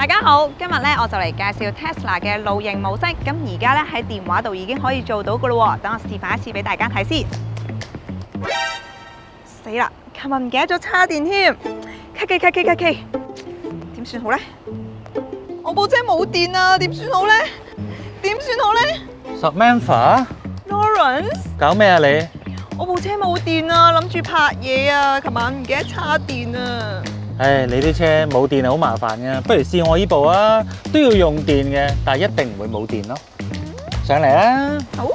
大家好，今日咧我就嚟介紹 Tesla 嘅露營模式。咁而家咧喺電話度已經可以做到噶啦喎，等我示範一次俾大家睇先。死啦，琴日唔記得咗叉電添，K，點算好咧？我部車冇電啊，點算好咧？點算好咧 Samantha， ？Lawrence， 搞咩啊你？我部車冇電啊，諗住拍嘢啊，琴晚唔記得叉電啊。唉，你啲車冇電係好麻煩嘅，不如試我依部啊，都要用電嘅，但係一定唔會冇電咯。上嚟啦！好。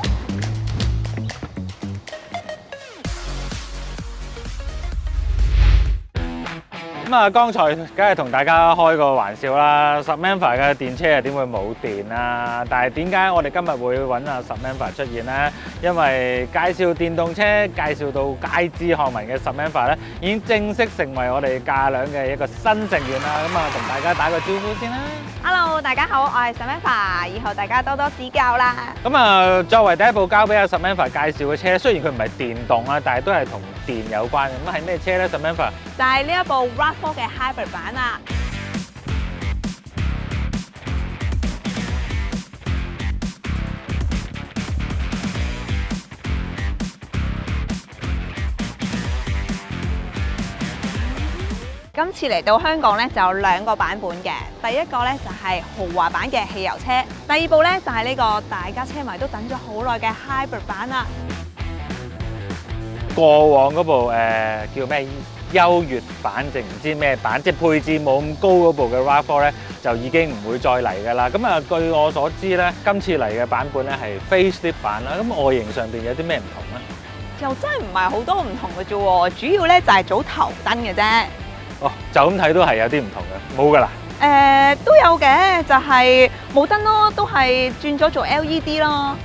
咁啊，剛才梗係同大家開個玩笑啦。Samantha 嘅電車係點會冇電啊？但係點解我哋今日會揾阿 Samantha 出現呢？因為介紹電動車介紹到街知巷聞嘅 Samantha 咧，已經正式成為我哋駕輛嘅一個新成員啦。咁啊，同大家打個招呼先啦。Hello， 大家好，我係 Samantha， 以後大家多多指教啦。咁啊，作為第一部交俾阿 Samantha 介紹嘅車，雖然佢唔係電動啦，但係都係同電有關嘅。咁係咩車咧 Samantha？ 就係呢一部 RAV4 嘅 Hybrid 版啊。今次嚟到香港咧就有兩個版本嘅，第一個咧就係豪華版嘅汽油車，第二部咧就係呢個大家車迷都等咗好耐嘅 Hybrid 版啦。過往嗰部叫咩優越版定唔知咩版，即係配置冇咁高嗰部嘅 RAV4 咧，就已經唔會再嚟㗎啦。咁啊，據我所知咧，今次嚟嘅版本咧係 facelift 版啦。咁外形上邊有啲咩唔同咧？又真係唔係好多唔同嘅啫喎，主要咧就係組頭燈嘅啫。哦，就咁睇都係有啲唔同嘅，冇㗎啦。都有嘅，就係冇燈咯，都係轉咗做 LED 咯，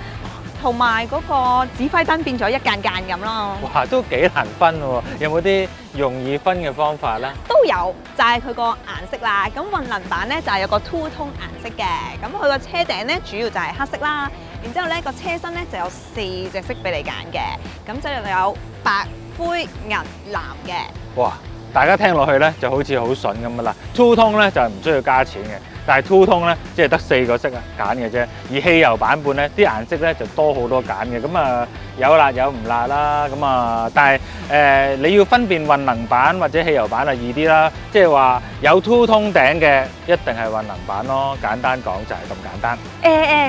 同埋嗰個指揮燈變咗一間間咁咯。哇，都幾難分喎！有冇啲容易分嘅方法咧？都有，就係佢個顏色啦。咁混能版咧就係有個 two tone 顏色嘅，咁佢個車頂咧主要就係黑色啦，然之後咧個車身咧就有4隻色俾你揀嘅，咁就有白、灰、銀、藍嘅。哇！大家聽落去咧就好似好筍咁噶啦 ，Two Tone 咧就係唔需要加錢嘅，但係 Two Tone 咧即係得4個色啊揀嘅啫。而汽油版本咧啲顏色咧就多好多揀嘅，咁啊有辣有唔辣啦，咁啊但係你要分辨混能版或者汽油版啊易啲啦，即係話有 Two Tone 頂嘅一定係混能版咯，簡單講就係咁簡單。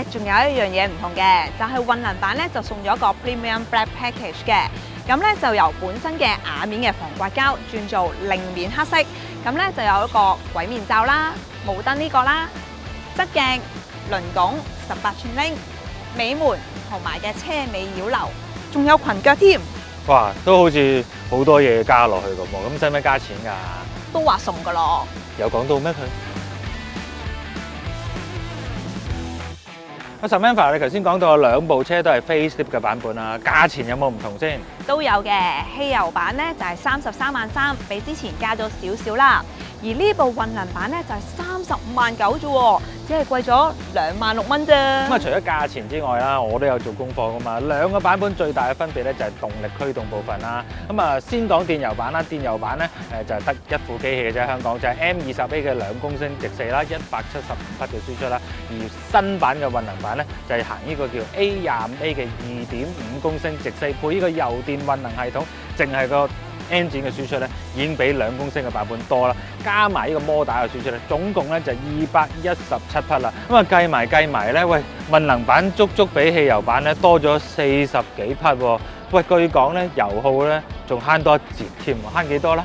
仲有一樣嘢唔同嘅，就係混能版咧就送咗個 Premium Black Package 嘅。咁咧就由本身嘅瓦面嘅防刮膠轉做令面黑色，咁咧就有一個鬼面罩啦、霧燈呢個啦、側鏡、輪拱、18寸鈴、尾門同埋嘅車尾擾流，仲有裙腳添。哇，都好似好多嘢加落去咁喎，咁使唔使加錢㗎？都話送㗎咯。有講到咩佢？Samantha， 你頭先講到有2部車都係 facelift 嘅版本啊，價錢有冇唔同先？都有嘅，汽油版咧就係33.3萬，比之前加咗少少啦。而呢部混能版咧就係35.9萬啫喎，只係貴咗26,000蚊啫。咁啊，除咗價錢之外啦，我都有做功課噶嘛。2個版本最大嘅分別咧就係動力驅動部分啦。咁啊，先講電油版啦，電油版咧就係得一副機器嘅啫，香港就係 M20A 嘅2公升直4啦，175匹嘅輸出啦。而新版嘅混能版咧就係行呢個叫 A25A 嘅2.5公升直4，配呢個油電混能系統，淨係個engine 嘅輸出咧已經比2公升嘅版本多啦，加埋呢個摩打嘅輸出咧，總共咧就217匹啦。咁啊計埋咧，喂，混能版足比汽油版咧多咗40幾匹喎。喂，據講咧油耗咧仲慳多1截添，慳幾多咧？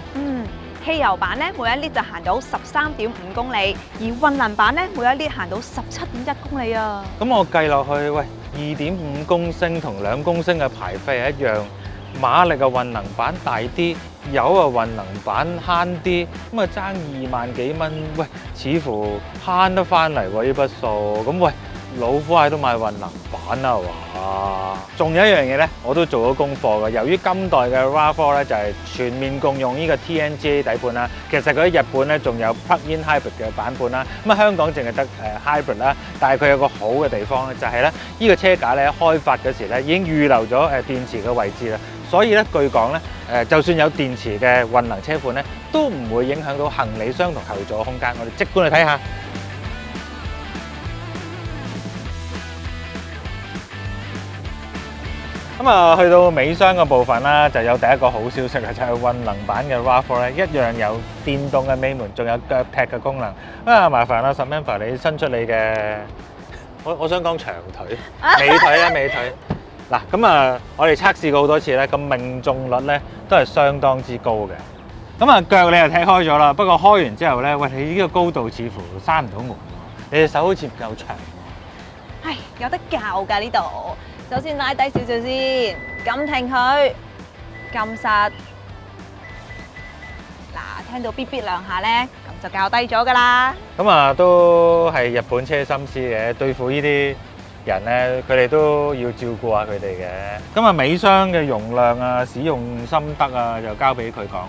汽油版咧每1 lit 就行到13.5公里，而混能版咧每1 lit 行到17.1公里啊。咁我計落去，喂，2.5公升同2公升嘅排廢係一樣。馬力嘅混能版大啲，油啊混能版慳啲，咁啊爭2萬幾蚊，喂，似乎慳得翻嚟喎呢筆數，咁喂，老虎蟹都買混能版啦，係嘛？仲有一樣嘢咧，我都做咗功課嘅。由於今代嘅 RAV4 咧就係全面共用呢個 TNGA 底盤啦，其實佢喺日本咧仲有 Plug-in Hybrid 嘅版本啦，咁啊香港淨係得Hybrid 啦，但係佢有個好嘅地方咧，就係咧呢個車架咧開發嗰時咧已經預留咗電池嘅位置啦。所以咧，據講咧，就算有電池嘅混能車款咧，都唔會影響到行李箱同後座空間。我哋即管去睇下。咁去到尾箱嘅部分啦，就有第一個好消息啊，就係混能版嘅 RAV4 咧，一樣有電動嘅尾門，仲有腳踢嘅功能。麻煩啦 Samantha 你伸出你嘅，我想講長腿、美腿啦，美腿。嗱，我哋測試過好多次咧，個命中率咧都係相當之高嘅。腳你又踢開咗啦，不過開完之後咧，喂，你呢個高度似乎閂唔到門喎，你隻手好似唔夠長。唉，有得教㗎呢度。首先拉低少少先，撳停佢，撳實。嗱，聽到咇咇兩下咧，咁就較低咗㗎啦。都係日本車心思嘅，對付呢啲人咧，佢哋都要照顧下佢哋嘅。尾箱嘅容量啊、使用心得啊，就交俾佢講啦。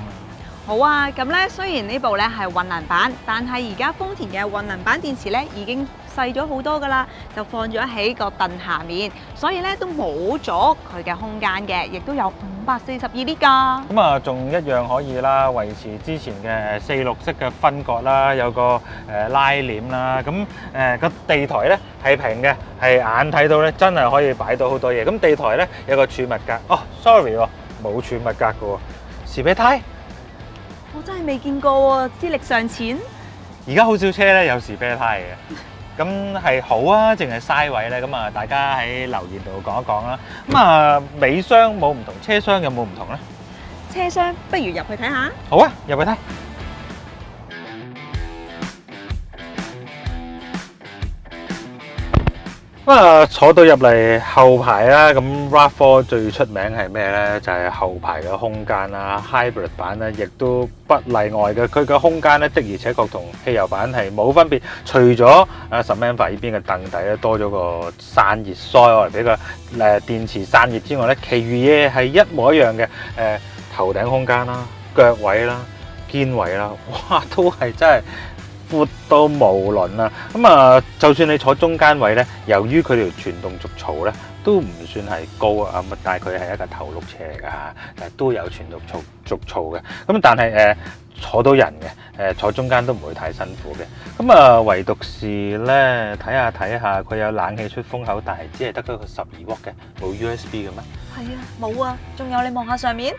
好啊，咁咧雖然呢部咧係混能版，但係而家豐田嘅混能版電池咧已經細咗好多噶啦，就放咗喺個凳下面，所以咧都冇咗佢嘅空間嘅，亦都有542 lit 㗎。仲一樣可以啦，維持之前嘅4/6式嘅分割啦，有個拉鏈啦，個地台咧係平嘅，係眼睇到咧真係可以擺到好多嘢。咁地台咧有個儲物格，sorry 喎，冇儲物格嘅喎，時備胎。我真係未見過喎，資歷尚淺。而家好少車咧有時啤胎嘅，咁係好啊，淨係嘥位咧？大家喺留言度講一講啦。尾箱冇唔同，車廂有冇唔同咧？車廂不如入去睇下。好啊，入去睇。坐到入嚟後排啦，咁 RAV4 最出名係咩咧？就係後排嘅空間啦。Hybrid 版咧，亦都不例外嘅。佢嘅空間咧的而且確同汽油版係冇分別，除咗Samantha 呢邊嘅凳底咧多咗個散熱腮嚟俾個電池散熱之外咧，其餘嘢係一模一樣嘅。頭頂空間啦、腳位啦、肩位啦，哇，都係真係闊到無倫啊！就算你坐中間位咧，由於佢條傳動軸槽咧都唔算係高啊，但係佢係一個頭碌車嚟㗎嚇，但係都有傳動軸槽嘅。但係坐到人嘅，坐中間都唔會太辛苦嘅。唯獨是咧睇下佢有冷氣出風口，但係只係得嗰個12瓦嘅，冇 USB 嘅咩？係啊，冇啊，仲有你望下上面，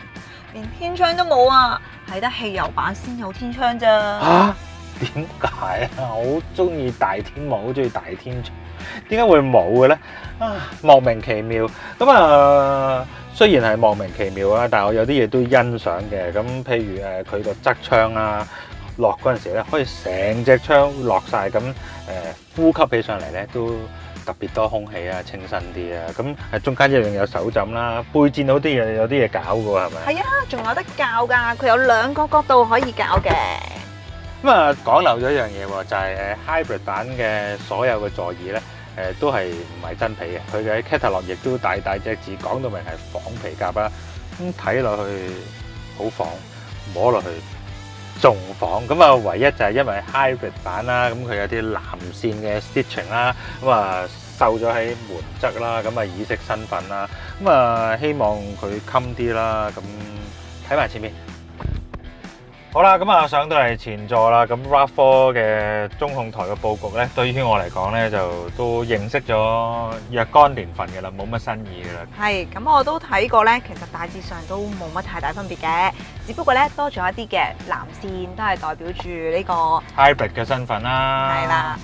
連天窗都冇啊，係得汽油版先有天窗咋。嚇？點解啊？我好中意大天幕，好中意大天窗，點解會冇嘅咧？莫名其妙。雖然係莫名其妙啦，但係我有啲嘢都欣賞嘅。譬如佢個側窗啊，落嗰陣時咧，可以成隻窗落晒，呼吸起上嚟咧都特別多空氣啊，清新啲啊。中間一樣有手枕啦，背墊好啲嘢，有啲嘢搞嘅喎，係咪？係啊，仲有得校㗎，佢有2個角度可以校嘅。講漏咗一樣嘢喎，就係Hybrid 版嘅所有嘅座椅咧，都係唔係真皮嘅，佢嘅 catalog 亦都大隻字講到明係仿皮夾啦。睇落去好仿，摸落去仲仿。唯一就係因為 Hybrid 版啦，佢有啲藍線嘅 stitching 啦，繡咗喺門側啦，以示身份啦。希望佢襟啲啦。睇埋前面。好啦，上到嚟前座啦，RAV4 嘅中控台嘅佈局咧，對於我嚟講咧，就都認識咗若干年份嘅啦，冇乜新意嘅啦。係，我都睇過咧，其實大致上都冇乜太大分別嘅，只不過咧多咗一啲嘅藍線，都係代表住呢個 Hybrid 嘅身份啦。係啦，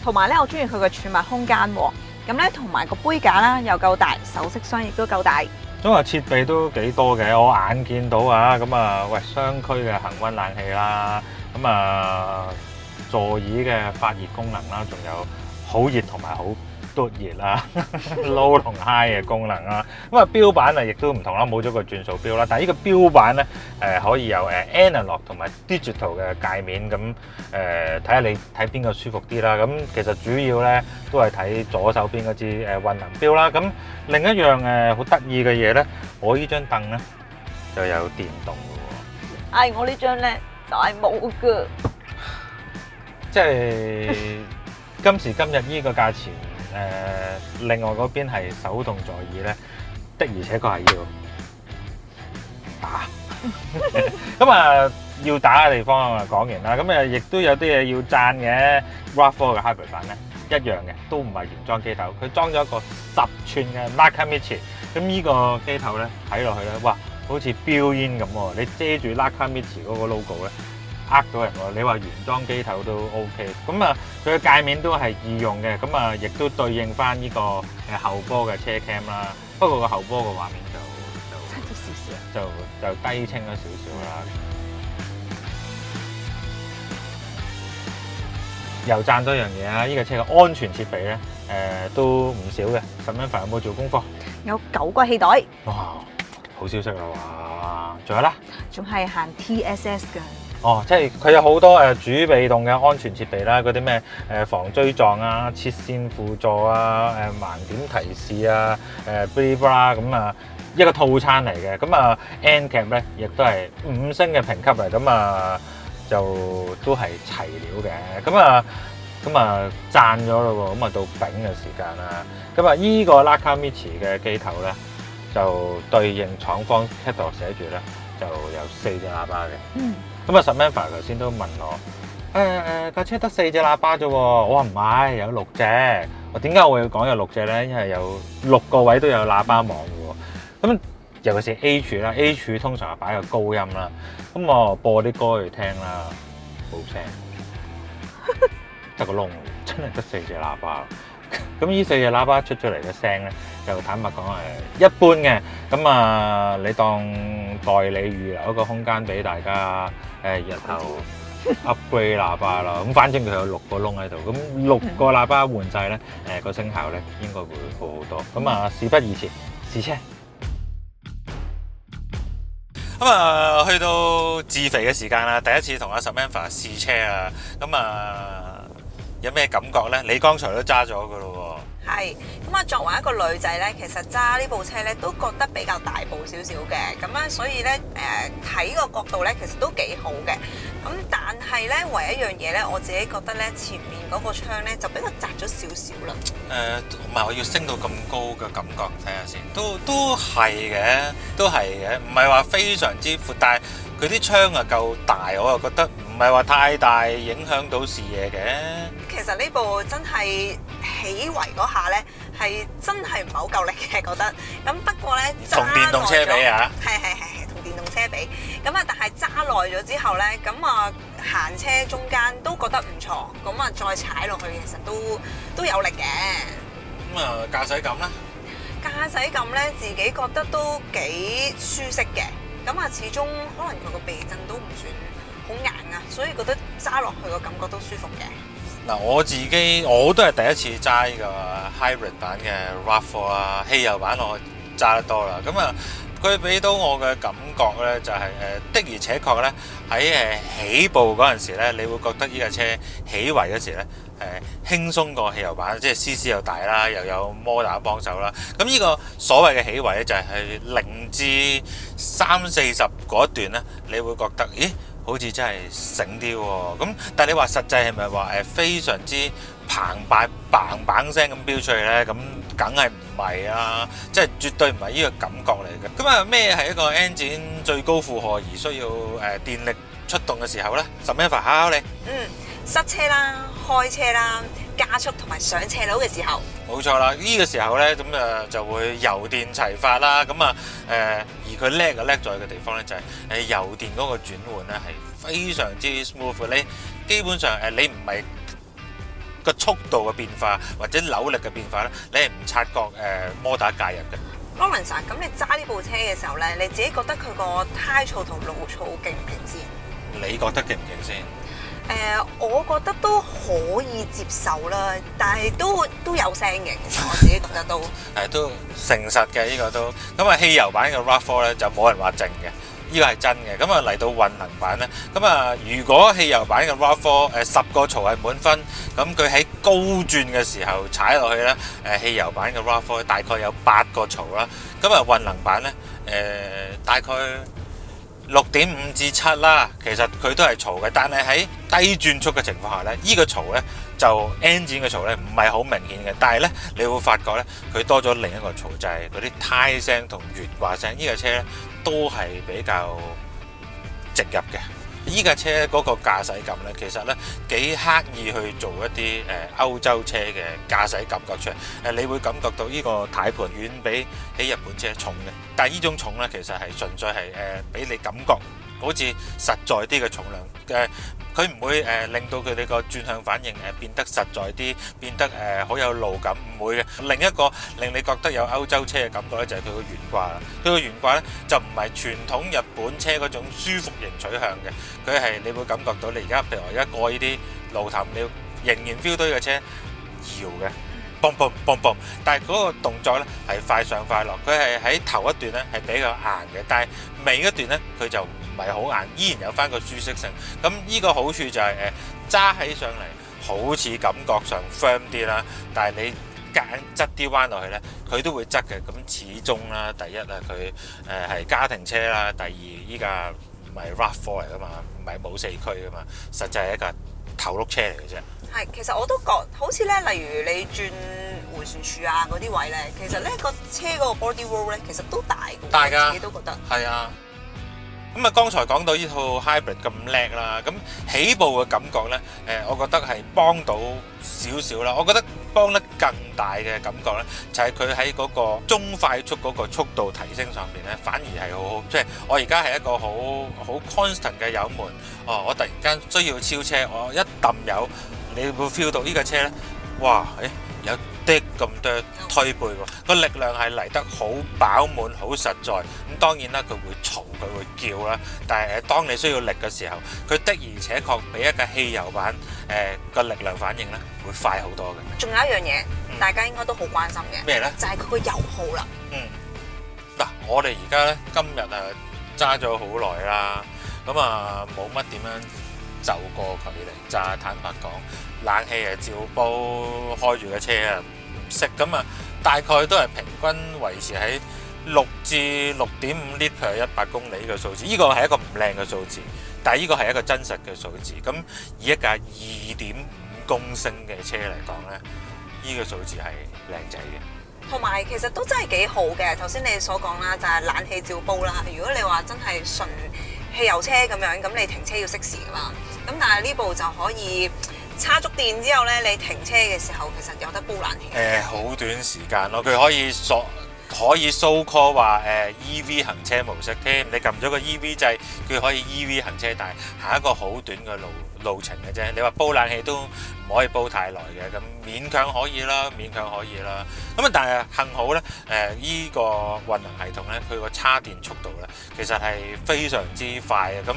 同埋咧，我中意佢嘅儲物空間喎，同埋個杯架啦又夠大，首飾箱亦都夠大。綜合設備都幾多嘅，我眼見到啊，雙區嘅恒溫冷氣啦，座椅嘅發熱功能啦，仲有好熱同埋好嘟熱啦，low 同 high 嘅功能啦。標版亦都唔同啦，冇咗個轉數標啦，但係呢個標版咧可以有analog 同埋 digital 嘅界面，睇下你睇邊個舒服啲啦。其實主要咧都係睇左手邊嗰支混能標啦。另一樣好得意嘅嘢咧，我呢張凳咧就有電動嘅喎。我呢張咧就係冇㗎。即係今時今日呢個價錢，另外嗰邊係手動座椅咧，的而且確係要打。要打嘅地方講完啦，亦都有啲嘢要讚嘅。RAV4 嘅 Hybrid 版咧，一樣嘅，都唔係原裝機頭，佢裝咗一個10寸嘅 Nakamichi。咁呢個機頭咧睇落去咧，哇，好似標煙咁喎！你遮住 Nakamichi 嗰個 logo咧，呃到人喎。你話原裝機頭都 OK。咁啊，佢嘅界面都係易用嘅，咁啊，亦都對應翻呢個後波嘅車 cam 啦。不過個後波個畫面差咗少少，就低清咗少少啦。又讚多樣嘢啊！呢個車嘅安全設備咧，都唔少嘅。Samantha有冇做功課？有9個氣袋，哇！好消息啦哇！仲有啦？仲係行 TSS 㗎。哦，即係佢有好多主被動嘅安全設備啦，嗰啲咩防追撞啊、切線輔助啊、盲點提示啊、blah 咁啊，一個套餐嚟嘅。咁啊 NCAP 咧亦都係5星嘅評級嚟，咁啊就都係齊料嘅。咁啊讚咗咯喎，咁啊到丙嘅時間啦。咁啊依個 Nakamichi 嘅機頭咧，就對應廠方 catalog 寫住咧，就有4隻喇叭嘅。嗯。咁啊 Samantha 頭先都問我，架車得4隻喇叭啫喎，我話唔係，有6隻。我點解我要講有6隻咧？因為有6個位都有喇叭網嘅喎。咁尤其是 A 柱啦 ，A 柱通常係擺個高音啦。咁我播啲歌去聽啦，冇聲，得個窿，真係得4隻喇叭。咁呢4隻喇叭出咗嚟嘅聲咧，就坦白講係一般嘅。咁啊，你當代理預留一個空間俾大家，日後 upgrade 喇叭啦。咁反正佢有6個窿喺度，咁6個喇叭換晒咧，個聲效咧應該會好好多。咁啊，事不宜遲，試車。咁啊，去到自肥嘅時間啦，第一次同阿 Samantha 試車啊，咁啊有咩感覺咧？你剛才都揸咗噶咯喎。係，咁啊作為一個女仔咧，其實揸呢部車咧都覺得比較大部少少嘅，咁咧所以咧睇個角度咧其實都幾好嘅。咁但係咧唯一一樣嘢咧，我自己覺得咧前面嗰個窗咧就比較窄咗少少啦。唔係我要升到咁高嘅感覺，睇下先，都係嘅，都係嘅，唔係話非常之闊，但係佢啲窗啊夠大，我又覺得唔係話太大影響到視野嘅。其實呢部真係起圍嗰下咧，係真係唔係好夠力嘅，覺得。咁不過咧，同電動車比啊，係同電動車比。咁啊，但係揸耐咗之後咧，咁啊行車中間都覺得唔錯。咁啊再踩落去，其實都有力嘅。咁啊駕駛感咧？駕駛感咧，自己覺得都幾舒適嘅。咁啊，始終可能佢個避震都唔算好硬啊，所以覺得揸落去個感覺都舒服嘅。嗱，我都係第一次揸呢個 hybrid 版嘅 RAV4 啦，汽油版我揸得多啦。咁啊，佢俾到我嘅感覺咧，就係的而且確咧喺起步嗰陣時咧，你會覺得呢架車起圍嗰時咧輕鬆過汽油版，即係 CC 又大啦，又有摩打幫手啦。咁呢個所謂嘅起圍咧，就係0至30-40嗰一段咧，你會覺得咦？好似真係醒啲喎，咁但係你話實際係咪話非常之澎湃嘭聲咁飆出去咧？咁梗係唔係啊！即係絕對唔係呢個感覺嚟嘅。咁啊咩係一個 engine 最高負荷而需要電力出動嘅時候咧？Samantha考你。塞車啦，開車啦，加速同埋上斜路嘅時候。冇錯啦，呢個時候咧，咁就會油電齊發啦。咁啊而佢叻在嘅地方咧，就係油電嗰個轉換咧係非常之 smooth。你基本上你唔係個速度嘅變化或者扭力嘅變化咧，你係唔察覺摩打介入嘅。Lawrence，咁你揸呢部車嘅時候咧，你自己覺得佢個胎噪同路噪勁唔勁先？你覺得勁唔勁先？我覺得都可以接受啦，但係都有聲嘅。其實我自己覺得都都誠實嘅呢個都。咁啊汽油版嘅 RAV4 咧就冇人話靜嘅，呢個係真嘅。咁啊嚟到混能版咧，咁啊如果汽油版嘅 RAV4 10個槽係滿分，咁佢喺高轉嘅時候踩落去咧，汽油版嘅 RAV4 大概有8個槽啦。咁啊混能版咧大概6.5至7啦，其實佢都係嘈嘅，但係喺低轉速嘅情況下咧，呢個嘈咧就 engine 嘅嘈咧唔係好明顯嘅，但係咧你會發覺咧佢多咗另一個嘈，就係嗰啲胎聲同懸掛聲。呢個車咧都係比較直入嘅，依架車嗰個駕駛感咧，其實咧幾刻意去做一啲歐洲車嘅駕駛感覺出嚟。你會感覺到呢個軚盤遠比起日本車重嘅，但係呢種重咧其實係純粹係俾你感覺好似實在啲嘅重量嘅。佢唔會令到佢哋個轉向反應變得實在啲，變得好有路感，唔會嘅。另一個令你覺得有歐洲車嘅感覺咧，就係佢個懸掛啦。佢個懸掛咧就唔係傳統日本車嗰種舒服型取向嘅，佢係你會感覺到你而家譬如我而家過呢啲路氹，你仍然 feel 到呢個車搖嘅。嘣嘣嘣嘣，但係嗰個動作咧係快上快落，佢係喺頭一段咧係比較硬嘅，但係尾一段咧佢就唔係好硬，依然有翻個舒適性。咁呢個好處就係揸起上嚟好似感覺上 firm 啲啦，但係你夾硬側啲彎落去咧，佢都會側嘅。咁始終啦，第一啊佢係家庭車啦，第二依家唔係 RAV4 嚟噶嘛，唔係冇四驅噶嘛，實際係一架頭轆車嚟嘅啫。係，其實我都覺好似咧，例如你轉迴旋處啊嗰啲位咧，其實咧個車嗰個 body roll 咧，其實都大嘅，大㗎，我自己都覺得。係啊。咁啊，剛才講到呢套 hybrid 咁叻啦，咁起步嘅感覺咧，我覺得係幫到少少啦。我覺得幫得更大嘅感覺咧，就係佢喺嗰個中快速嗰個速度提升上邊咧，反而係好好。即係我而家係一個好 constant 嘅油門，我突然間需要超車，我一揼油，你會 feel 到呢架車咧，哇！有啲咁多推背喎，個力量係嚟得好飽滿、好實在。咁當然啦，佢會嘈，佢會叫啦。但係當你需要力嘅時候，佢的而且確比一架汽油版個力量反應咧會快好多嘅。仲有一樣嘢，大家應該都好關心嘅咩咧？就係佢個油耗啦。嗱，我哋而家咧今日揸咗好耐啦，咁冇乜點樣就過佢嚟揸。坦白講，冷氣照煲，開住嘅車唔識咁大概都係平均維持喺6至6.5 litre per 100公里嘅數字。呢個係一個唔靚嘅數字，但係呢個係一個真實嘅數字。咁以一架2.5公升嘅車嚟講咧，呢個數字係靚仔嘅。同埋其實都真係幾好嘅。頭先你所講啦，就係冷氣照煲啦。如果你話真係純汽油車咁樣，咁你停車要熄匙㗎嘛。咁但係呢部就可以叉足電之後咧，你停車嘅時候其實有得煲冷氣。好短時間咯，佢可以 so call 話EV 行車模式添。你撳咗個 EV 掣，佢可以 EV 行車，但係行一個好短嘅路程嘅啫。你話煲冷氣都唔可以煲太耐嘅，咁勉強可以啦，勉強可以啦。咁但係幸好咧，依個混能系統咧，佢個叉電速度咧，其實係非常之快嘅。咁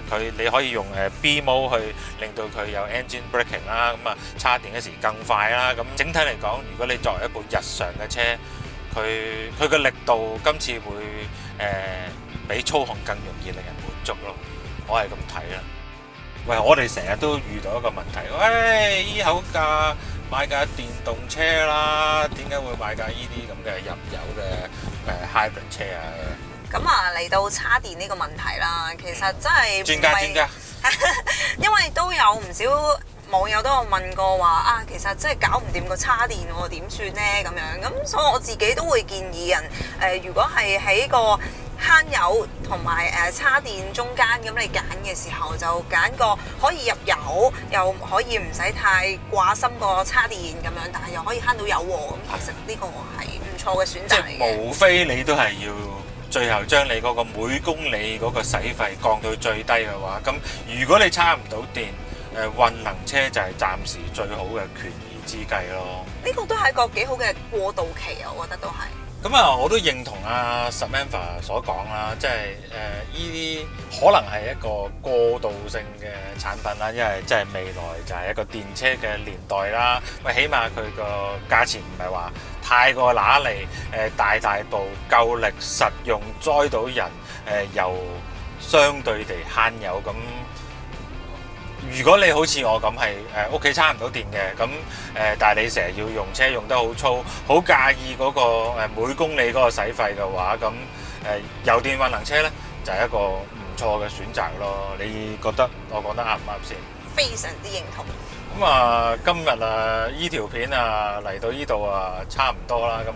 佢你可以用B mode 去令到佢有 engine braking 啦，咁叉電嗰時更快啦。咁整體嚟講，如果你作為一部日常嘅車，佢嘅力度今次會比操控更容易令人滿足咯。我係咁睇啦。喂，我哋成日都遇到一個問題，喂，依口價買架電動車啦，點解會買架依啲咁嘅入油嘅hybrid 車啊？咁嚟到叉電呢個問題啦，其實真係專家，因為都有唔少網友都有問過話其實真係搞唔掂個叉電喎，點算呢？咁樣咁，所以我自己都會建議人如果係喺個慳油同埋叉電中間，咁你揀嘅時候就揀個可以入油又可以唔使太掛心個叉電咁樣，但係又可以慳到油喎。咁其實呢個係唔錯嘅選擇嚟嘅。即係無非你都係要最後將你嗰個每公里嗰個使費降到最低嘅話，咁如果你叉唔到電，混能車就係暫時最好嘅權宜之計咯。呢個都係一個幾好嘅過渡期啊，我覺得都係。咁我都認同阿 Samantha 所講啦，即係依啲可能係一個過渡性嘅產品啦，因為即係未來就係一個電車嘅年代啦。喂，起碼佢個價錢唔係話太過揦脷，大部夠力實用，載到人，又相對地慳油咁。如果你好似我咁係屋企叉唔到電嘅，咁但係你成日要用車用得好粗，好介意嗰個每公里嗰個使費嘅話，咁油電混能車呢，就係一個唔錯嘅選擇咯。你覺得我講得啱唔啱先？非常之認同。咁今日依條片嚟到呢度差唔多啦。咁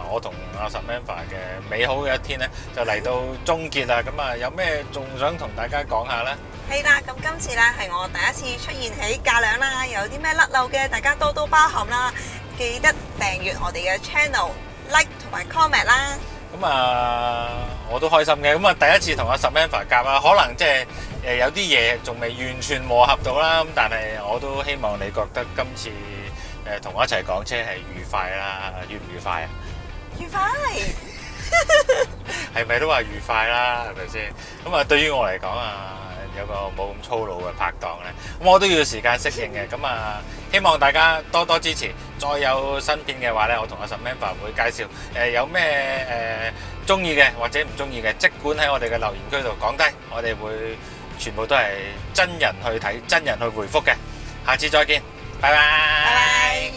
我同阿 Samantha 嘅美好嘅一天呢，就嚟到終結啦。咁有咩仲想同大家講下呢？係啦，咁今次咧係我第一次出現喺架梁啦，有啲咩甩漏嘅，大家多多包涵啦。記得訂閱我哋嘅 channel、like 同埋 comment 啦。咁我都開心嘅。咁第一次同阿 Samantha 夾啊，可能即係有啲嘢仲未完全磨合到啦。咁但係我都希望你覺得今次同我一齊講車係愉快啦，愉唔愉快啊？愉快。係咪都話愉快啦？係咪先？咁對於我嚟講有個冇咁粗魯嘅拍檔咧，咁我都要時間適應嘅。咁希望大家多多支持。再有新片嘅話咧，我同阿 Samantha 會介紹有咩中意嘅或者唔中意嘅，即管喺我哋嘅留言區度講低，我哋會全部都係真人去睇，真人去回覆嘅。下次再見，拜拜。拜拜。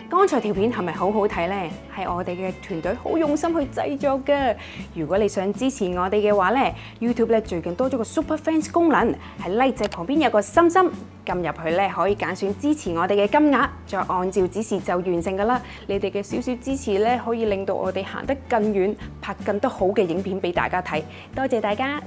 剛才條片係咪好好睇呢？係我哋嘅團隊好用心去製作嘅。如果你想支持我哋嘅話呢 YouTube 咧最近多咗個 Super Fans 功能，喺 like 隻旁邊有個心心，撳入去咧可以揀選支持我哋嘅金額，再按照指示就完成㗎啦。你哋嘅少少支持咧，可以令到我哋行得更遠，拍更多好嘅影片俾大家睇。多謝大家！